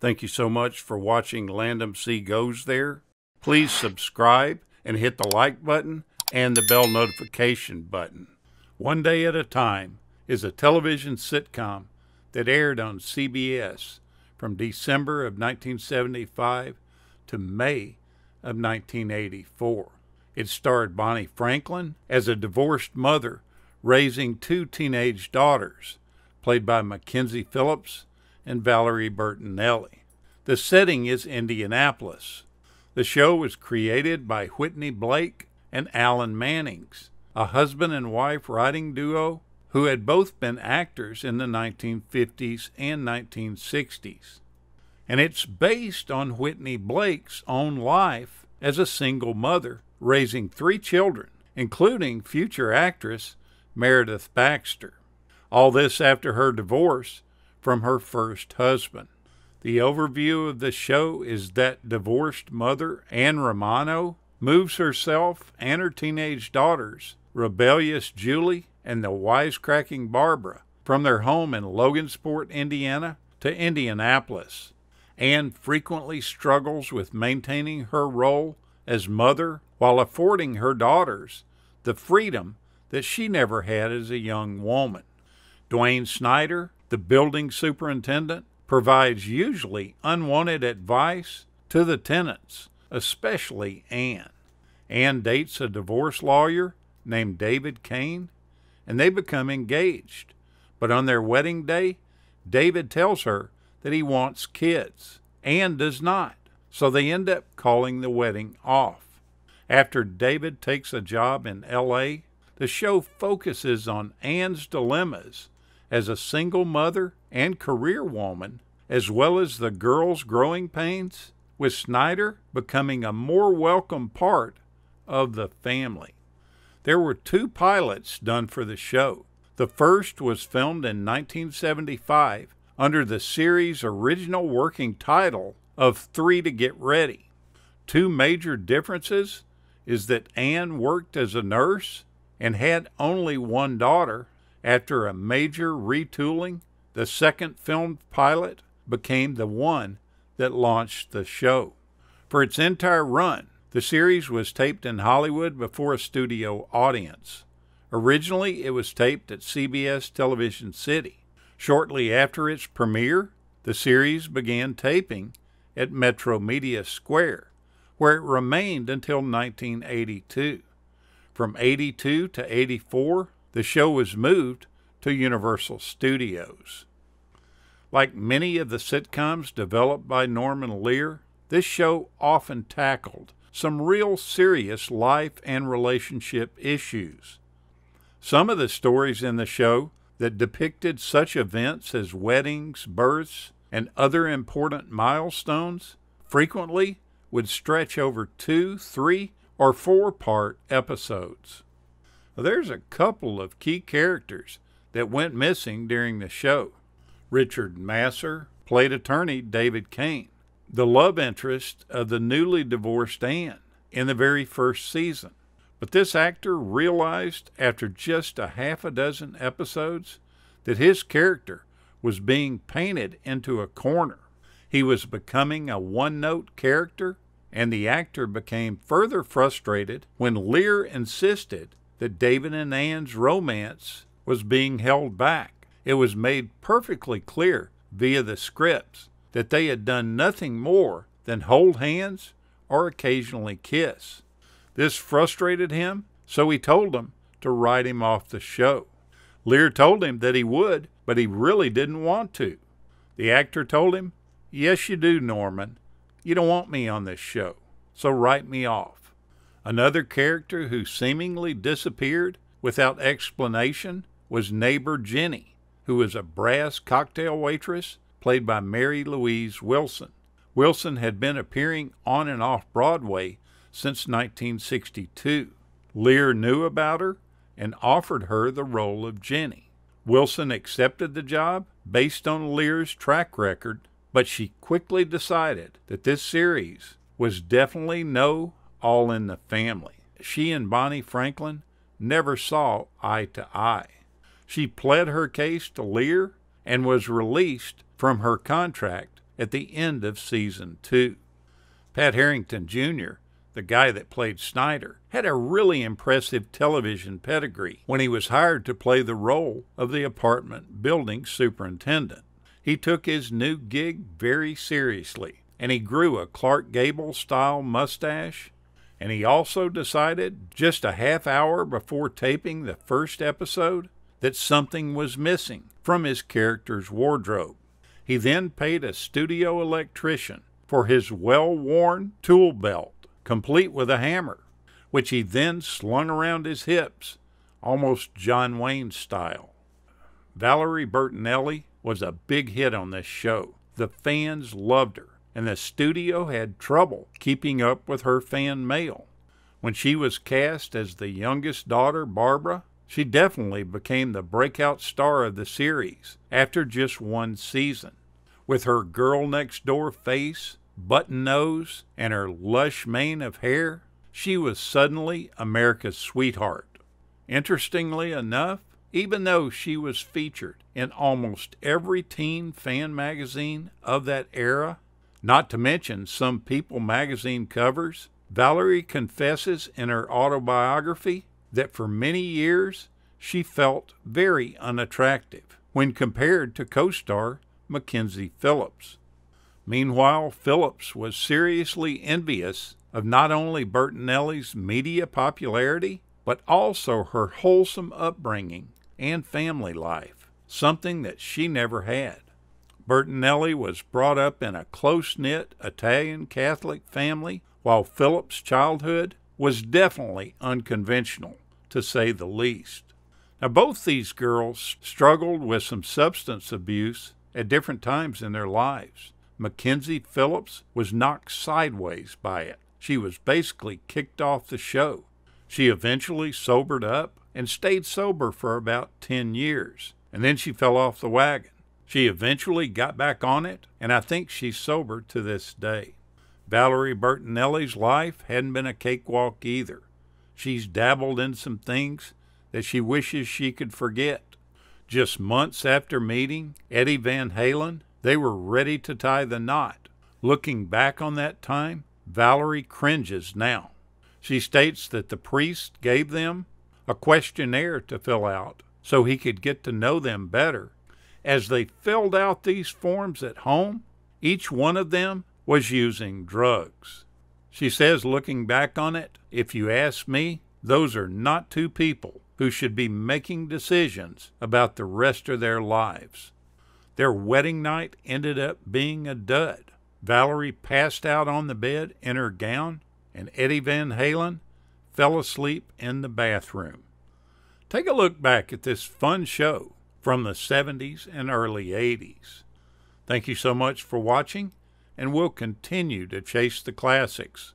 Thank you so much for watching Landumc Goes There. Please subscribe and hit the like button and the bell notification button. One Day at a Time is a television sitcom that aired on CBS from December of 1975 to May of 1984. It starred Bonnie Franklin as a divorced mother raising two teenage daughters, played by Mackenzie Phillips and Valerie Bertinelli. The setting is Indianapolis. The show was created by Whitney Blake and Alan Mannings, a husband and wife writing duo who had both been actors in the 1950s and 1960s. And it's based on Whitney Blake's own life as a single mother raising three children, including future actress Meredith Baxter. All this after her divorce from her first husband. The overview of the show is that divorced mother Ann Romano moves herself and her teenage daughters, rebellious Julie and the wisecracking Barbara, from their home in Logansport, Indiana, to Indianapolis. Ann frequently struggles with maintaining her role as mother while affording her daughters the freedom that she never had as a young woman. Dwayne Snyder, the building superintendent, provides usually unwanted advice to the tenants, especially Ann. Ann dates a divorce lawyer named David Kane, and they become engaged. But on their wedding day, David tells her that he wants kids. Ann does not, so they end up calling the wedding off. After David takes a job in L.A., the show focuses on Ann's dilemmas as a single mother and career woman, as well as the girls' growing pains, with Snyder becoming a more welcome part of the family. There were two pilots done for the show. The first was filmed in 1975 under the series' original working title of Three to Get Ready. Two major differences is that Ann worked as a nurse and had only one daughter. After a major retooling, the second filmed pilot became the one that launched the show. For its entire run, the series was taped in Hollywood before a studio audience. Originally, it was taped at CBS Television City. Shortly after its premiere, the series began taping at Metro Media Square, where it remained until 1982. From 82 to 84, the show was moved to Universal Studios. Like many of the sitcoms developed by Norman Lear, this show often tackled some real serious life and relationship issues. Some of the stories in the show that depicted such events as weddings, births, and other important milestones frequently would stretch over 2, 3, or 4-part episodes. There's a couple of key characters that went missing during the show. Richard Masur played attorney David Kane, the love interest of the newly divorced Ann in the very first season. But this actor realized after just a half a dozen episodes that his character was being painted into a corner. He was becoming a one-note character, and the actor became further frustrated when Lear insisted that David and Ann's romance was being held back. It was made perfectly clear via the scripts that they had done nothing more than hold hands or occasionally kiss. This frustrated him, so he told them to write him off the show. Lear told him that he would, but he really didn't want to. The actor told him, "Yes, you do, Norman. You don't want me on this show, so write me off." Another character who seemingly disappeared without explanation was neighbor Jenny, who was a brass cocktail waitress played by Mary Louise Wilson. Wilson had been appearing on and off Broadway since 1962. Lear knew about her and offered her the role of Jenny. Wilson accepted the job based on Lear's track record, but she quickly decided that this series was definitely no All in the Family. She and Bonnie Franklin never saw eye to eye. She pled her case to Lear and was released from her contract at the end of season 2. Pat Harrington Jr., the guy that played Snyder, had a really impressive television pedigree when he was hired to play the role of the apartment building superintendent. He took his new gig very seriously, and he grew a Clark Gable-style mustache, and he also decided just a half hour before taping the first episode that something was missing from his character's wardrobe. He then paid a studio electrician for his well-worn tool belt, complete with a hammer, which he then slung around his hips, almost John Wayne style. Valerie Bertinelli was a big hit on this show. The fans loved her, and the studio had trouble keeping up with her fan mail. When she was cast as the youngest daughter, Barbara, she definitely became the breakout star of the series after just one season. With her girl-next-door face, button nose, and her lush mane of hair, she was suddenly America's sweetheart. Interestingly enough, even though she was featured in almost every teen fan magazine of that era, not to mention some People magazine covers, Valerie confesses in her autobiography that for many years she felt very unattractive when compared to co-star Mackenzie Phillips. Meanwhile, Phillips was seriously envious of not only Bertinelli's media popularity, but also her wholesome upbringing and family life, something that she never had. Bertinelli was brought up in a close-knit Italian Catholic family, while Phillips' childhood was definitely unconventional, to say the least. Now, both these girls struggled with some substance abuse at different times in their lives. Mackenzie Phillips was knocked sideways by it. She was basically kicked off the show. She eventually sobered up and stayed sober for about 10 years, and then she fell off the wagon. She eventually got back on it, and I think she's sober to this day. Valerie Bertinelli's life hadn't been a cakewalk either. She's dabbled in some things that she wishes she could forget. Just months after meeting Eddie Van Halen, they were ready to tie the knot. Looking back on that time, Valerie cringes now. She states that the priest gave them a questionnaire to fill out so he could get to know them better. As they filled out these forms at home, each one of them was using drugs. She says, looking back on it, if you ask me, those are not two people who should be making decisions about the rest of their lives. Their wedding night ended up being a dud. Valerie passed out on the bed in her gown, and Eddie Van Halen fell asleep in the bathroom. Take a look back at this fun show from the 70s and early 80s. Thank you so much for watching, and we'll continue to chase the classics.